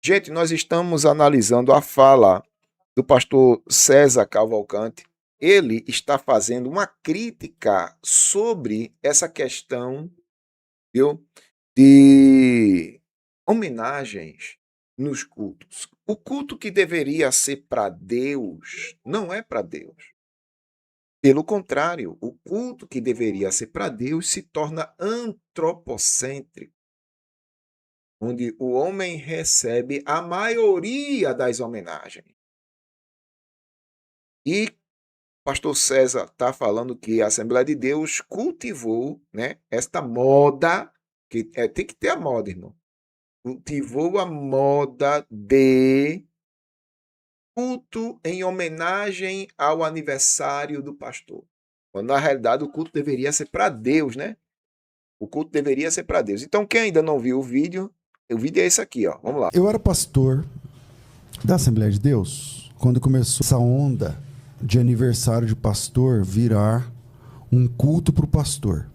Gente, nós estamos analisando a fala do pastor César Cavalcante. Ele está fazendo uma crítica sobre essa questão, viu, de homenagens nos cultos. O culto que deveria ser para Deus não é para Deus. Pelo contrário, o culto que deveria ser para Deus se torna antropocêntrico, onde o homem recebe a maioria das homenagens. E pastor César está falando que a Assembleia de Deus cultivou, né, esta moda, que tem que ter a moda, irmão. Cultivou a moda de culto em homenagem ao aniversário do pastor. Quando na realidade o culto deveria ser para Deus, né? O culto deveria ser para Deus. Então quem ainda não viu o vídeo é esse aqui, ó. Vamos lá. Eu era pastor da Assembleia de Deus quando começou essa onda de aniversário de pastor virar um culto para o pastor,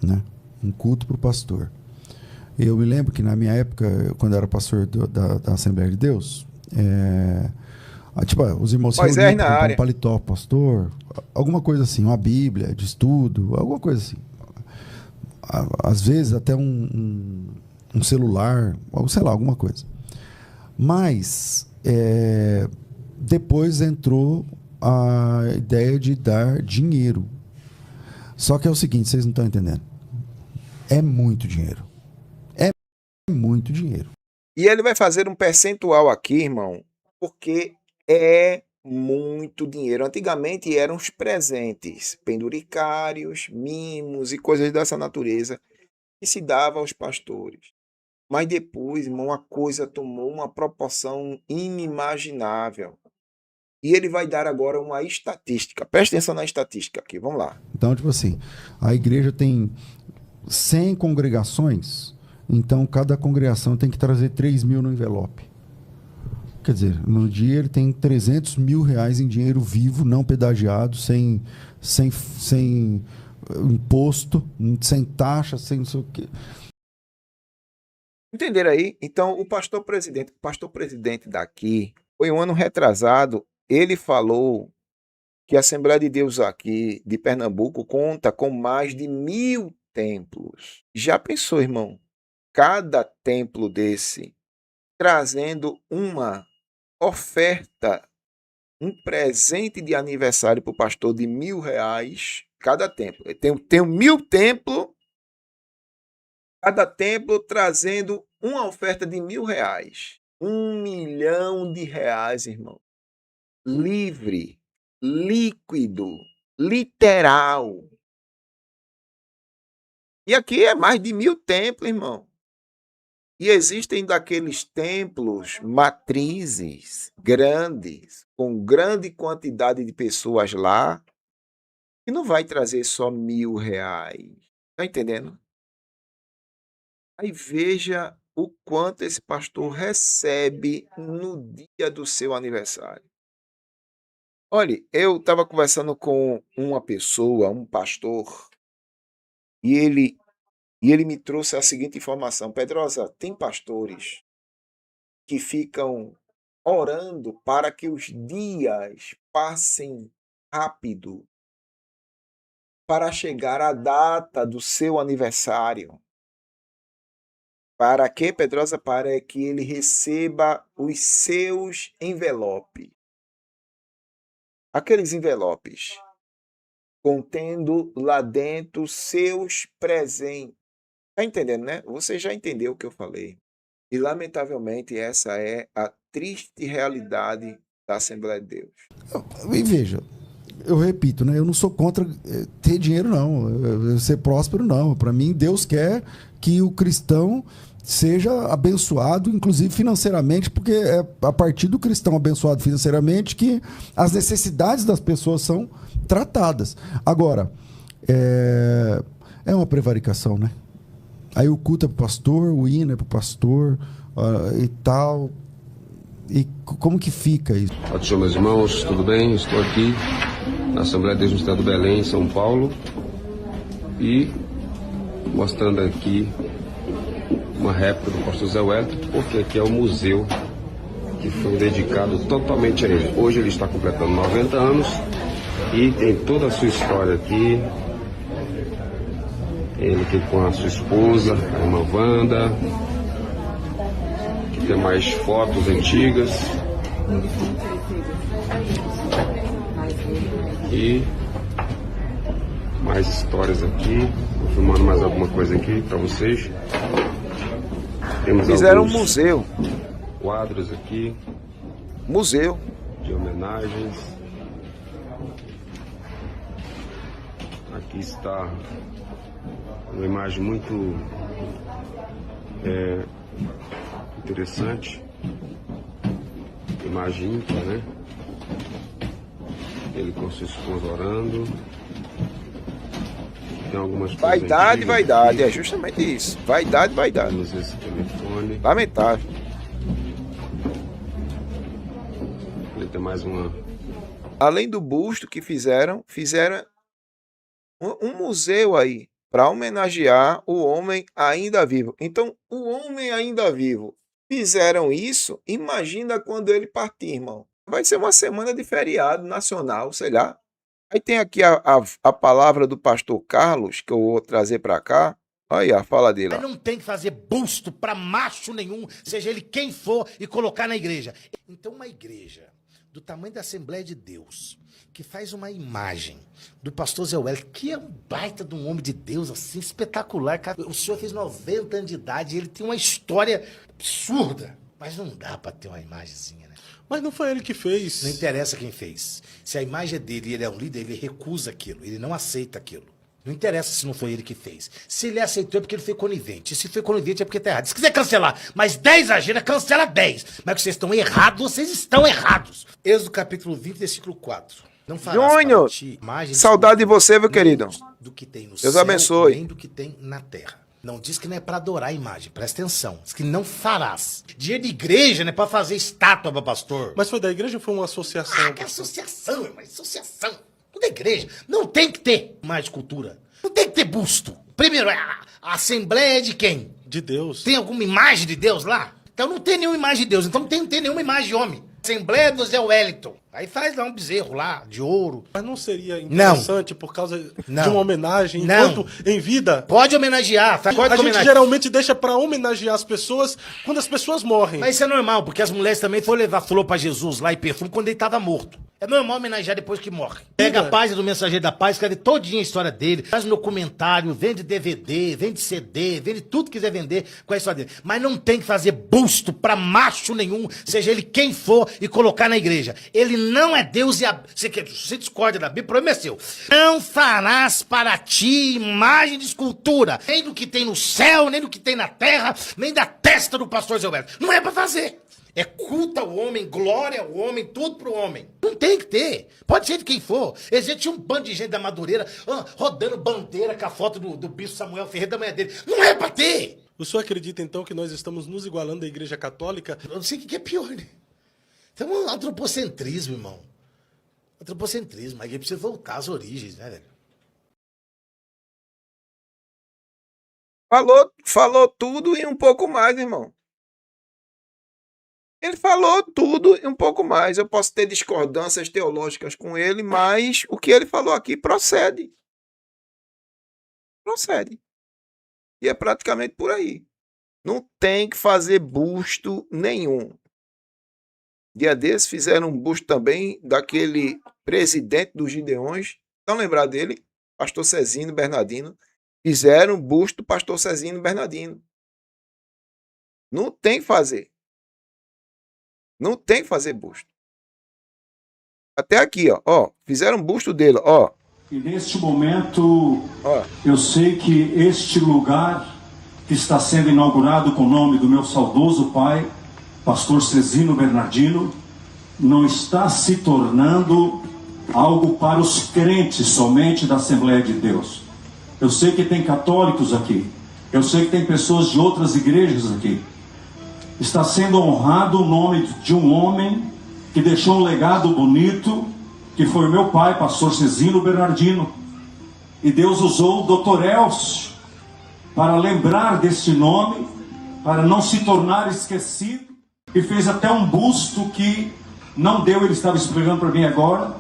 né? Um culto para o pastor. Eu me lembro que na minha época, quando eu era pastor da Assembleia de Deus, tipo, os irmãos se reuniam para um paletó, pastor, alguma coisa assim, uma Bíblia de estudo, alguma coisa assim. Às vezes até um celular, sei lá, alguma coisa. Mas depois entrou a ideia de dar dinheiro. Só que é o seguinte, vocês não estão entendendo. É muito dinheiro. É muito dinheiro. E ele vai fazer um percentual aqui, irmão, porque é muito dinheiro. Antigamente eram os presentes, penduricários, mimos e coisas dessa natureza que se dava aos pastores. Mas depois, irmão, a coisa tomou uma proporção inimaginável. E ele vai dar agora uma estatística. Presta atenção na estatística aqui, vamos lá. Então, tipo assim, a igreja tem 100 congregações, então cada congregação tem que trazer 3 mil no envelope. Quer dizer, no dia ele tem 300 mil reais em dinheiro vivo, não pedagiado, sem imposto, sem taxa, sem não sei o quê. Entenderam aí? Então, o pastor presidente daqui, foi um ano retrasado, ele falou que a Assembleia de Deus aqui de Pernambuco conta com mais de 1.000 templos. Já pensou, irmão? Cada templo desse trazendo uma oferta, um presente de aniversário para o pastor de R$1.000 cada templo. Tem 1.000 templos, cada templo trazendo uma oferta de R$1.000. R$1 milhão, irmão. Livre, líquido, literal. E aqui é mais de 1.000 templos, irmão. E existem daqueles templos matrizes grandes, com grande quantidade de pessoas lá, que não vai trazer só R$1.000. Tá entendendo? Aí veja o quanto esse pastor recebe no dia do seu aniversário. Olha, eu estava conversando com uma pessoa, um pastor, e ele me trouxe a seguinte informação: Pedrosa, tem pastores que ficam orando para que os dias passem rápido para chegar à data do seu aniversário. Para quê, Pedrosa? Para que ele receba os seus envelopes. Aqueles envelopes contendo lá dentro seus presentes. Tá entendendo, né? Você já entendeu o que eu falei. E, lamentavelmente, essa é a triste realidade da Assembleia de Deus. E veja, eu repito, né? Eu não sou contra ter dinheiro, não. Ser próspero, não. Para mim, Deus quer que o cristão seja abençoado, inclusive financeiramente, porque é a partir do cristão abençoado financeiramente que as necessidades das pessoas são tratadas. Agora, é uma prevaricação, né? Aí o culto é para o pastor, o hino é para o pastor e tal. E como que fica isso? Pode ser, meus irmãos, tudo bem? Estou aqui na Assembleia de Deus no estado do Belém, em São Paulo, e mostrando aqui uma réplica do pastor Zé Wellington, porque aqui é o museu que foi dedicado totalmente a ele. Hoje ele está completando 90 anos e tem toda a sua história aqui. Ele aqui com a sua esposa, a irmã Wanda. Aqui tem mais fotos antigas. E mais histórias aqui. Vou filmando mais alguma coisa aqui para vocês. Temos Fizeram um alguns museu. quadros aqui Museu. de homenagens. Aqui está uma imagem muito interessante. Imagem ímpar, né? Ele com sua esposa orando. Tem algumas coisas Vaidade, antigas vaidade. aqui. É justamente isso. Vaidade, vaidade. Temos esse telefone. Lamentável. Ele tem mais uma. Além do busto que fizeram um museu aí para homenagear o homem ainda vivo. Então, o homem ainda vivo fizeram isso, imagina quando ele partir, irmão. Vai ser uma semana de feriado nacional, sei lá. Aí tem aqui a palavra do pastor Carlos, que eu vou trazer para cá. Olha aí a fala dele. Mas não tem que fazer busto para macho nenhum, seja ele quem for, e colocar na igreja. Então, uma igreja do tamanho da Assembleia de Deus, que faz uma imagem do pastor Zé Wellington, que é um baita de um homem de Deus, assim, espetacular. Cara. O senhor fez 90 anos de idade, ele tem uma história absurda. Mas não dá para ter uma imagenzinha, né? Mas não foi ele que fez. Não interessa quem fez. Se a imagem é dele e ele é um líder, ele recusa aquilo, ele não aceita aquilo. Não interessa se não foi ele que fez. Se ele aceitou é porque ele foi conivente. Se foi conivente é porque tá errado. Se quiser cancelar mais 10 agendas, cancela 10. Mas que vocês estão errados, vocês estão errados. Êxodo capítulo 20, versículo 4. Não farás Júnior, para ti imagem de saudade de você, meu querido. do que tem no Deus céu, abençoe. nem do que tem na terra. Não diz que não é para adorar a imagem, presta atenção. Diz que não farás. Dia de igreja não é para fazer estátua para pastor. Mas foi da igreja ou foi uma associação? Que associação, irmão, associação. Tudo é igreja. Não tem que ter mais cultura. Não tem que ter busto. Primeiro, a Assembleia é de quem? De Deus. Tem alguma imagem de Deus lá? Então não tem nenhuma imagem de Deus. Então não tem nenhuma imagem de homem. Assembleia do Zé Wellington. Aí faz lá um bezerro lá, de ouro. Mas não seria interessante por causa de uma homenagem enquanto em vida? Pode homenagear. Pode A gente homenagear. geralmente deixa pra homenagear as pessoas quando as pessoas morrem. Mas isso é normal, porque as mulheres também foram levar flor pra Jesus lá e perfume quando ele tava morto. É normal homenagear depois que morre. Pega a página do Mensageiro da Paz, escreve todinha a história dele, faz um documentário, vende DVD, vende CD, vende tudo que quiser vender com a história dele. Mas não tem que fazer busto pra macho nenhum, seja ele quem for, e colocar na igreja. Ele não é Deus e você discorda da Bíblia, o problema é seu. Não farás para ti imagem de escultura, nem do que tem no céu, nem do que tem na terra, nem da testa do pastor Zé Wellington. Não é pra fazer. É culto ao homem, glória ao homem, tudo pro homem. Não tem que ter. Pode ser de quem for. Existe um bando de gente da Madureira rodando bandeira com a foto do bispo Samuel Ferreira da manhã dele. Não é pra ter. O senhor acredita, então, que nós estamos nos igualando à Igreja Católica? Eu não sei o que é pior, né? Então é um antropocentrismo, irmão. Antropocentrismo. A igreja precisa voltar às origens, né, velho? Falou tudo e um pouco mais, irmão. Ele falou tudo e um pouco mais. Eu posso ter discordâncias teológicas com ele, mas o que ele falou aqui procede. Procede. E é praticamente por aí. Não tem que fazer busto nenhum. Dia desses fizeram um busto também daquele presidente dos Gideões. Não lembrar dele? Pastor Cezino Bernardino. Fizeram um busto do pastor Cezino Bernardino. Não tem que fazer. Não tem que fazer busto. Até aqui, ó. Fizeram um busto dele, ó. E neste momento, eu sei que este lugar que está sendo inaugurado com o nome do meu saudoso pai, pastor Cezino Bernardino, não está se tornando algo para os crentes somente da Assembleia de Deus. Eu sei que tem católicos aqui. Eu sei que tem pessoas de outras igrejas aqui. Está sendo honrado o nome de um homem que deixou um legado bonito, que foi meu pai, pastor Cezino Bernardino. E Deus usou o Dr. Elcio para lembrar deste nome, para não se tornar esquecido. E fez até um busto que não deu, ele estava explicando para mim agora,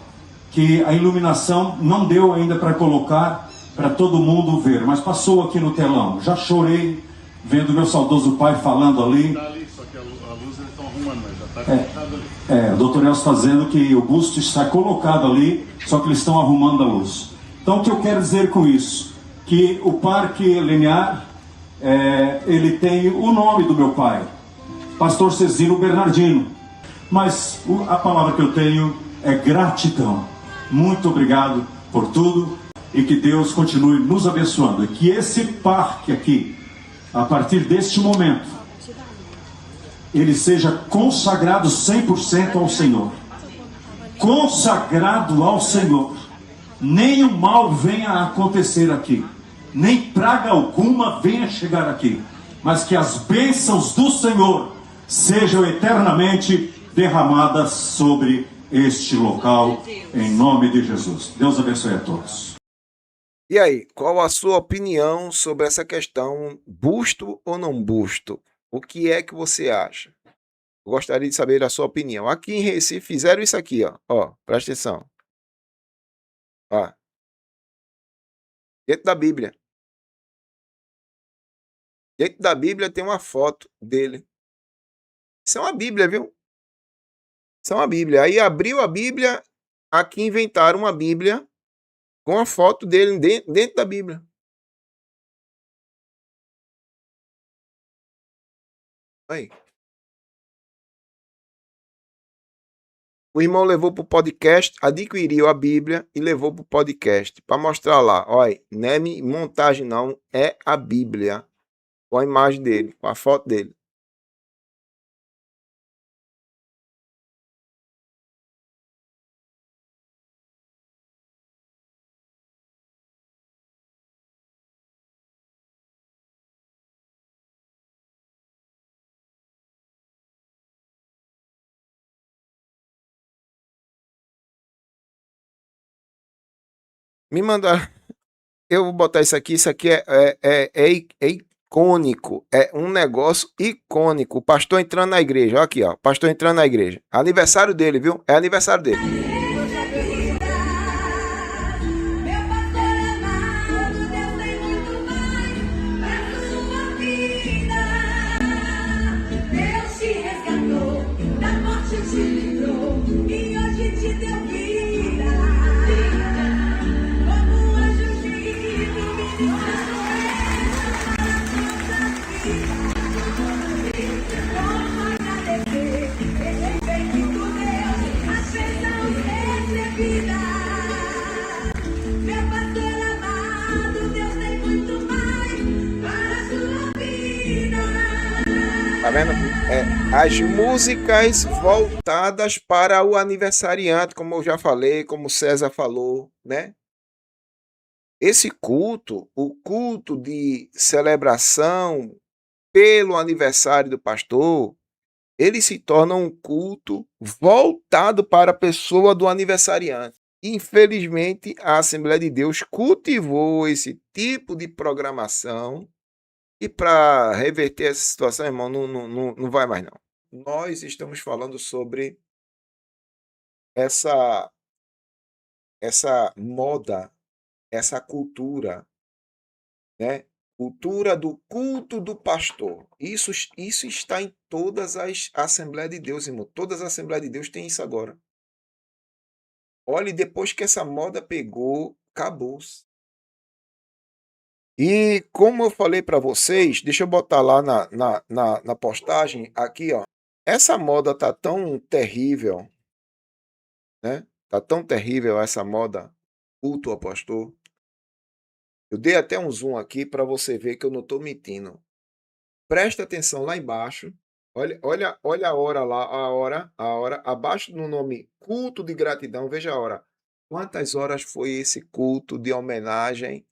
que a iluminação não deu ainda para colocar, para todo mundo ver, mas passou aqui no telão. Já chorei vendo meu saudoso pai falando ali. Só que a luz eles estão arrumando, mas já está colocado ali. O doutor Nelson está dizendo que o busto está colocado ali, só que eles estão arrumando a luz. Então o que eu quero dizer com isso? Que o Parque Linear, ele tem o nome do meu pai, Pastor Cezino Bernardino. Mas a palavra que eu tenho é gratidão. Muito obrigado por tudo e que Deus continue nos abençoando. E que esse parque aqui, a partir deste momento, ele seja consagrado 100% ao Senhor. Consagrado ao Senhor. Nem o mal venha a acontecer aqui. Nem praga alguma venha chegar aqui. Mas que as bênçãos do Senhor sejam eternamente derramadas sobre este local, em nome de Jesus. Deus abençoe a todos. E aí, qual a sua opinião sobre essa questão, busto ou não busto? O que é que você acha? Eu gostaria de saber a sua opinião. Aqui em Recife fizeram isso aqui, ó, presta atenção. Ó. Dentro da Bíblia. Dentro da Bíblia tem uma foto dele. Isso é uma Bíblia, viu? Isso é uma Bíblia. Aí abriu a Bíblia, aqui inventaram uma Bíblia com a foto dele dentro da Bíblia. Aí. O irmão levou para o podcast, adquiriu a Bíblia e levou para o podcast para mostrar lá. Olha, não é montagem não, é a Bíblia. Com a imagem dele, com a foto dele. Me mandaram. Eu vou botar isso aqui é icônico. É um negócio icônico. O pastor entrando na igreja. Olha aqui, ó. O pastor entrando na igreja. Aniversário dele, viu? É aniversário dele. Tá vendo? As músicas voltadas para o aniversariante, como eu já falei, como César falou, né? Esse culto, o culto de celebração pelo aniversário do pastor, ele se torna um culto voltado para a pessoa do aniversariante. Infelizmente, a Assembleia de Deus cultivou esse tipo de programação. E para reverter essa situação, irmão, não vai mais não. Nós estamos falando sobre essa moda, essa cultura, né? Cultura do culto do pastor. Isso está em todas as Assembleias de Deus, irmão. Todas as Assembleias de Deus têm isso agora. Olha, depois que essa moda pegou, acabou-se. E como eu falei para vocês, deixa eu botar lá na postagem, aqui, ó. Essa moda tá tão terrível, né? Tá tão terrível essa moda, culto ao pastor. Eu dei até um zoom aqui para você ver que eu não estou mentindo. Presta atenção lá embaixo. Olha a hora lá, a hora. Abaixo do nome culto de gratidão, veja a hora. Quantas horas foi esse culto de homenagem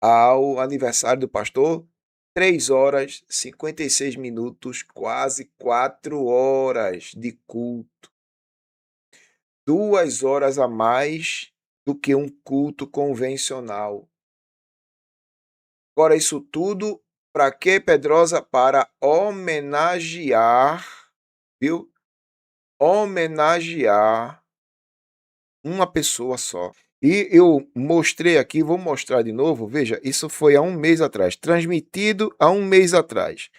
ao aniversário do pastor? 3 horas, 56 minutos, quase 4 horas de culto. 2 horas a mais do que um culto convencional. Agora, isso tudo para quê, Pedrosa? Para homenagear viu? Homenagear uma pessoa só. E eu mostrei aqui, vou mostrar de novo, veja, isso foi há um mês atrás, transmitido há um mês atrás.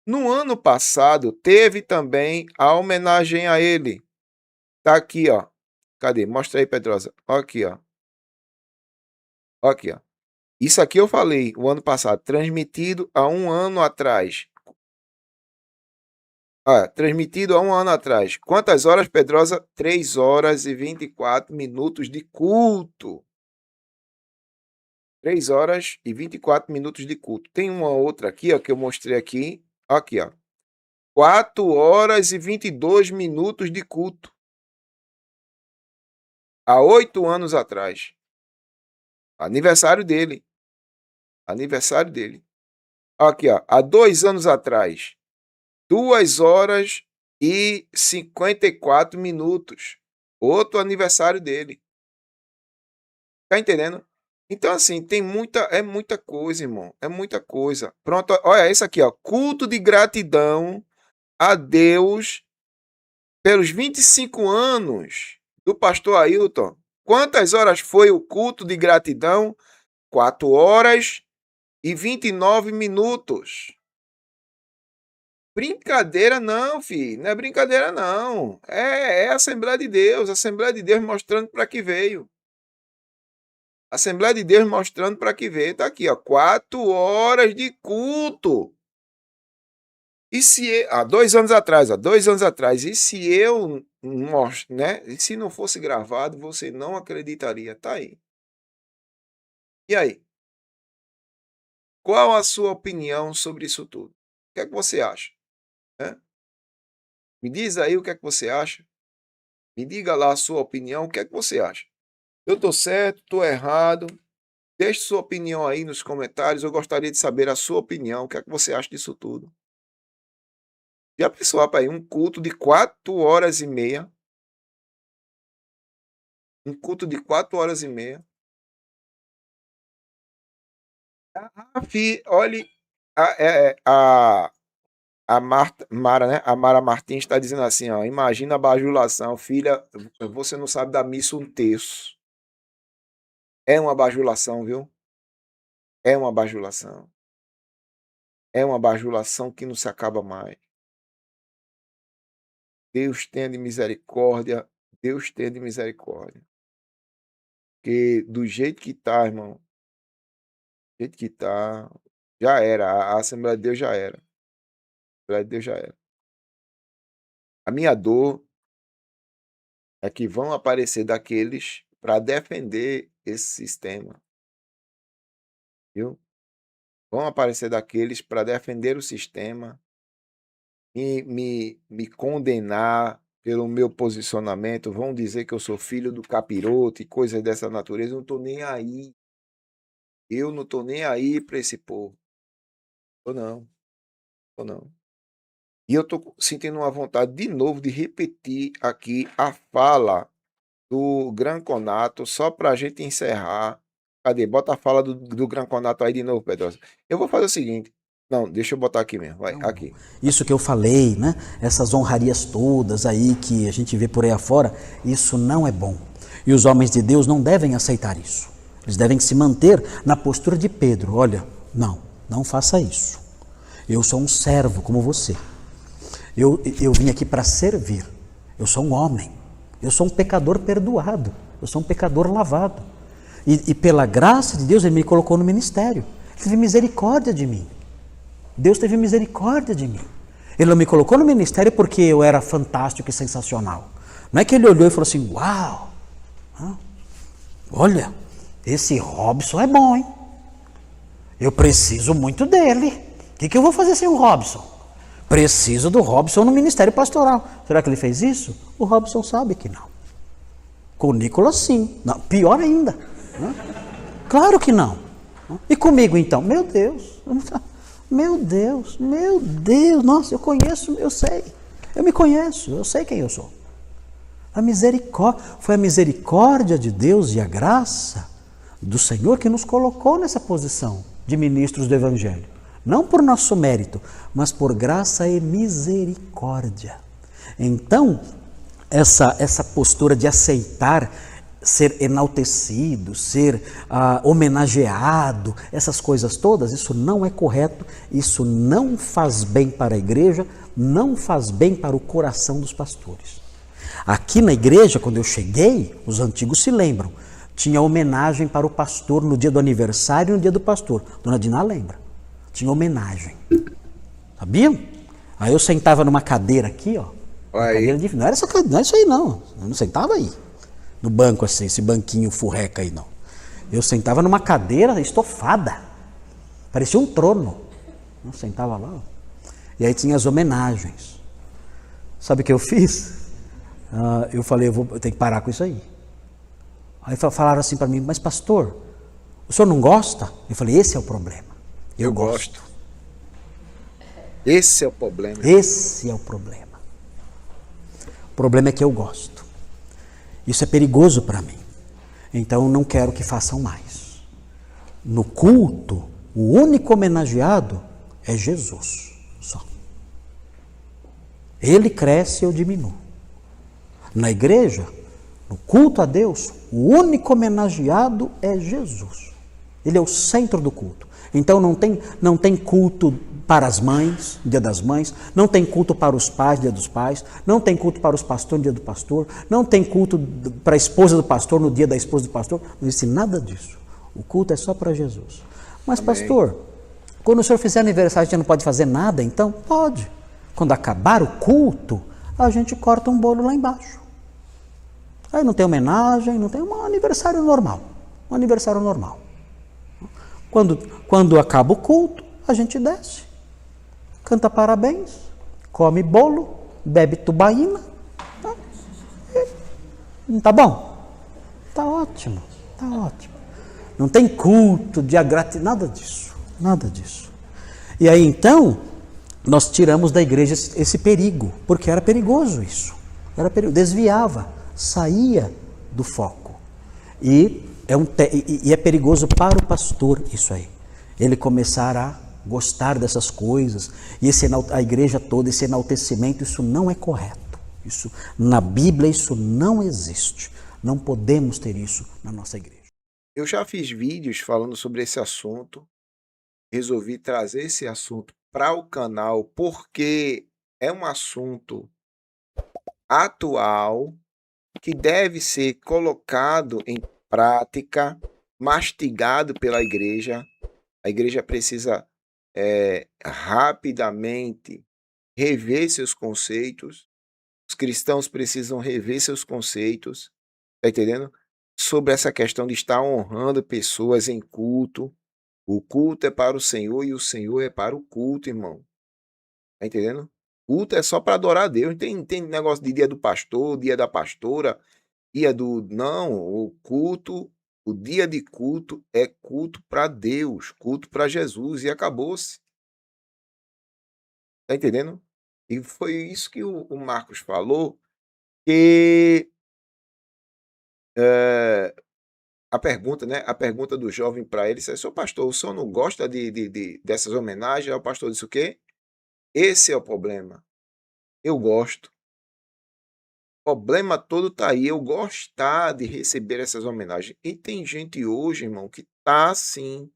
No ano passado, teve também a homenagem a ele. Tá aqui, ó. Cadê? Mostra aí, Pedrosa. Ó aqui, ó. Ó aqui, ó. Isso aqui eu falei o ano passado, transmitido há um ano atrás. Transmitido há um ano atrás. Quantas horas, Pedrosa? 3 horas e 24 minutos de culto. 3 horas e 24 minutos de culto. Tem uma outra aqui, ó, que eu mostrei aqui. Aqui, ó. 4 horas e 22 minutos de culto. Há 8 anos atrás. Aniversário dele. Aniversário dele. Aqui, ó. Há 2 anos atrás. 2 horas e 54 minutos. Outro aniversário dele. Tá entendendo? Então, assim, é muita coisa, irmão. É muita coisa. Pronto, olha esse aqui, ó. Culto de gratidão a Deus pelos 25 anos do pastor Ailton. Quantas horas foi o culto de gratidão? 4 horas e 29 minutos. Brincadeira não, filho. Não é brincadeira não. É a Assembleia de Deus. A Assembleia de Deus mostrando para que veio. A Assembleia de Deus mostrando para que veio. Tá aqui, ó. 4 horas de culto. E se... 2 anos atrás, ó. 2 anos atrás. E se eu... né? E se não fosse gravado, você não acreditaria. Tá aí. E aí? Qual a sua opinião sobre isso tudo? O que é que você acha? Me diz aí o que é que você acha. Me diga lá a sua opinião. O que é que você acha? Eu estou certo? Estou errado? Deixe sua opinião aí nos comentários. Eu gostaria de saber a sua opinião. O que é que você acha disso tudo? Já pensou, rapaz, um culto de 4 horas e meia? Um culto de 4 horas e meia? Olhe, a Mara, né? A Mara Martins está dizendo assim, ó, imagina a bajulação, filha, você não sabe da missa um terço. É uma bajulação, viu? É uma bajulação. É uma bajulação que não se acaba mais. Deus tenha de misericórdia. Deus tenha de misericórdia. Porque do jeito que tá, irmão, do jeito que tá, já era. A Assembleia de Deus já era. A Assembleia de Deus já era. A minha dor é que vão aparecer daqueles para defender esse sistema. Viu? Vão aparecer daqueles para defender o sistema, me condenar pelo meu posicionamento, vão dizer que eu sou filho do capiroto e coisas dessa natureza. Eu não estou nem aí. Eu não estou nem aí para esse povo. Ou não. Ou não. E eu estou sentindo uma vontade de novo de repetir aqui a fala do Gran Conato, só para a gente encerrar. Cadê? Bota a fala do Gran Conato aí de novo, Pedrosa. Eu vou fazer o seguinte. Não, deixa eu botar aqui mesmo. Vai, aqui. Isso que eu falei, né? Essas honrarias todas aí que a gente vê por aí afora, isso não é bom. E os homens de Deus não devem aceitar isso. Eles devem se manter na postura de Pedro. Olha, não faça isso. Eu sou um servo como você. Eu vim aqui para servir. Eu sou um homem. Eu sou um pecador perdoado. Eu sou um pecador lavado. E pela graça de Deus, Ele me colocou no ministério. Ele teve misericórdia de mim. Deus teve misericórdia de mim. Ele não me colocou no ministério porque eu era fantástico e sensacional. Não é que Ele olhou e falou assim, uau, olha, esse Robson é bom, hein? Eu preciso muito dele. O que eu vou fazer sem o Robson? Preciso do Robson no ministério pastoral. Será que ele fez isso? O Robson sabe que não. Com o Nicolas, sim. Não, pior ainda. Claro que não. E comigo, então? Meu Deus. Nossa, eu conheço, eu sei. Eu me conheço, eu sei quem eu sou. Foi a misericórdia de Deus e a graça do Senhor que nos colocou nessa posição de ministros do Evangelho. Não por nosso mérito, mas por graça e misericórdia. Então, essa postura de aceitar ser enaltecido, ser homenageado, essas coisas todas, isso não é correto, isso não faz bem para a igreja, não faz bem para o coração dos pastores. Aqui na igreja, quando eu cheguei, os antigos se lembram, tinha homenagem para o pastor no dia do aniversário e no dia do pastor. Dona Dina lembra, tinha homenagem. Sabiam? Aí eu sentava numa cadeira aqui, ó. Cadeira de... Não era essa cadeira, não é isso aí não. Eu não sentava aí, no banco assim, esse banquinho furreca aí não. Eu sentava numa cadeira estofada, parecia um trono. Eu sentava lá, ó. E aí tinha as homenagens. Sabe o que eu fiz? Eu falei, eu tenho que parar com isso aí. Aí falaram assim para mim, mas pastor, o senhor não gosta? Eu falei, esse é o problema. Eu gosto. Esse é o problema. Esse é o problema. O problema é que eu gosto. Isso é perigoso para mim. Então eu não quero que façam mais. No culto, o único homenageado é Jesus. Só. Ele cresce e eu diminuo. Na igreja, no culto a Deus, o único homenageado é Jesus. Ele é o centro do culto. Então não tem culto para as mães, dia das mães, não tem culto para os pais, dia dos pais, não tem culto para os pastores, dia do pastor, não tem culto para a esposa do pastor, no dia da esposa do pastor, não existe nada disso. O culto é só para Jesus. Mas Amém. Pastor, quando o senhor fizer aniversário, a gente não pode fazer nada? Então, pode. Quando acabar o culto, a gente corta um bolo lá embaixo. Aí não tem homenagem, não tem um aniversário normal. Um aniversário normal. Quando acaba o culto, a gente desce, canta parabéns, come bolo, bebe tubaína. Tá bom? Tá ótimo, tá ótimo. Não tem culto de nada disso, nada disso. E aí então, nós tiramos da igreja esse perigo, porque era perigoso isso. Era perigoso, desviava, saía do foco. E é perigoso para o pastor isso aí. Ele começar a gostar dessas coisas, e a igreja toda, esse enaltecimento, isso não é correto. Isso, na Bíblia isso não existe. Não podemos ter isso na nossa igreja. Eu já fiz vídeos falando sobre esse assunto, resolvi trazer esse assunto para o canal, porque é um assunto atual que deve ser colocado em prática, mastigado pela igreja. A igreja precisa rapidamente rever seus conceitos. Os cristãos precisam rever seus conceitos, tá entendendo? Sobre essa questão de estar honrando pessoas em culto. O culto é para o Senhor e o Senhor é para o culto, irmão. Tá entendendo? Culto é só para adorar a Deus. Não tem negócio de dia do pastor, dia da pastora, dia do... Não, o culto, o dia de culto é culto para Deus, culto para Jesus, e acabou-se. Tá entendendo? E foi isso que o Marcos falou, que a pergunta, né? A pergunta do jovem para ele disse: "Seu pastor, o senhor não gosta dessas homenagens?" Aí o pastor disse o quê? Esse é o problema. Eu gosto. O problema todo tá aí, eu gostar de receber essas homenagens. E tem gente hoje, irmão, que tá assim,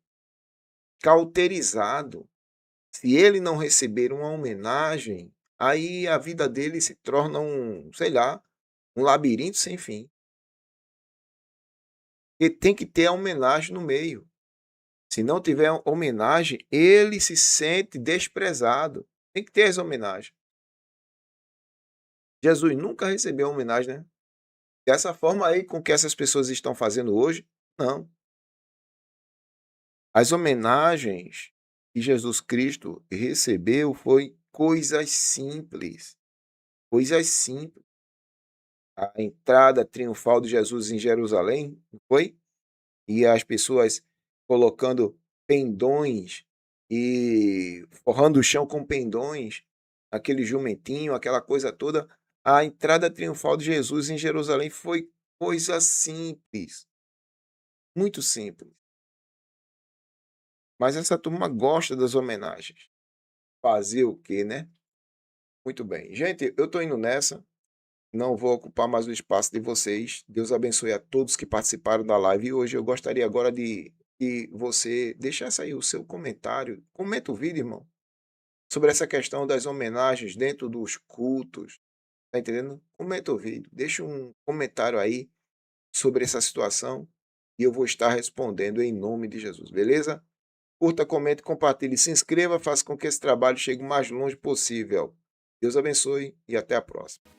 cauterizado. Se ele não receber uma homenagem, aí a vida dele se torna sei lá, um labirinto sem fim. E tem que ter a homenagem no meio. Se não tiver homenagem, ele se sente desprezado. Tem que ter as homenagens. Jesus nunca recebeu homenagem, né? Dessa forma aí com que essas pessoas estão fazendo hoje, não. As homenagens que Jesus Cristo recebeu foi coisas simples. Coisas simples. A entrada triunfal de Jesus em Jerusalém, não foi? E as pessoas colocando pendões e forrando o chão com pendões, aquele jumentinho, aquela coisa toda. A entrada triunfal de Jesus em Jerusalém foi coisa simples, muito simples. Mas essa turma gosta das homenagens. Fazer o quê, né? Muito bem. Gente, eu tô indo nessa. Não vou ocupar mais o espaço de vocês. Deus abençoe a todos que participaram da live. E hoje eu gostaria agora de que você deixasse aí o seu comentário. Comenta o vídeo, irmão, sobre essa questão das homenagens dentro dos cultos. Tá entendendo? Comenta o vídeo. Deixa um comentário aí sobre essa situação e eu vou estar respondendo em nome de Jesus, beleza? Curta, comente, compartilhe, se inscreva, faça com que esse trabalho chegue o mais longe possível. Deus abençoe e até a próxima.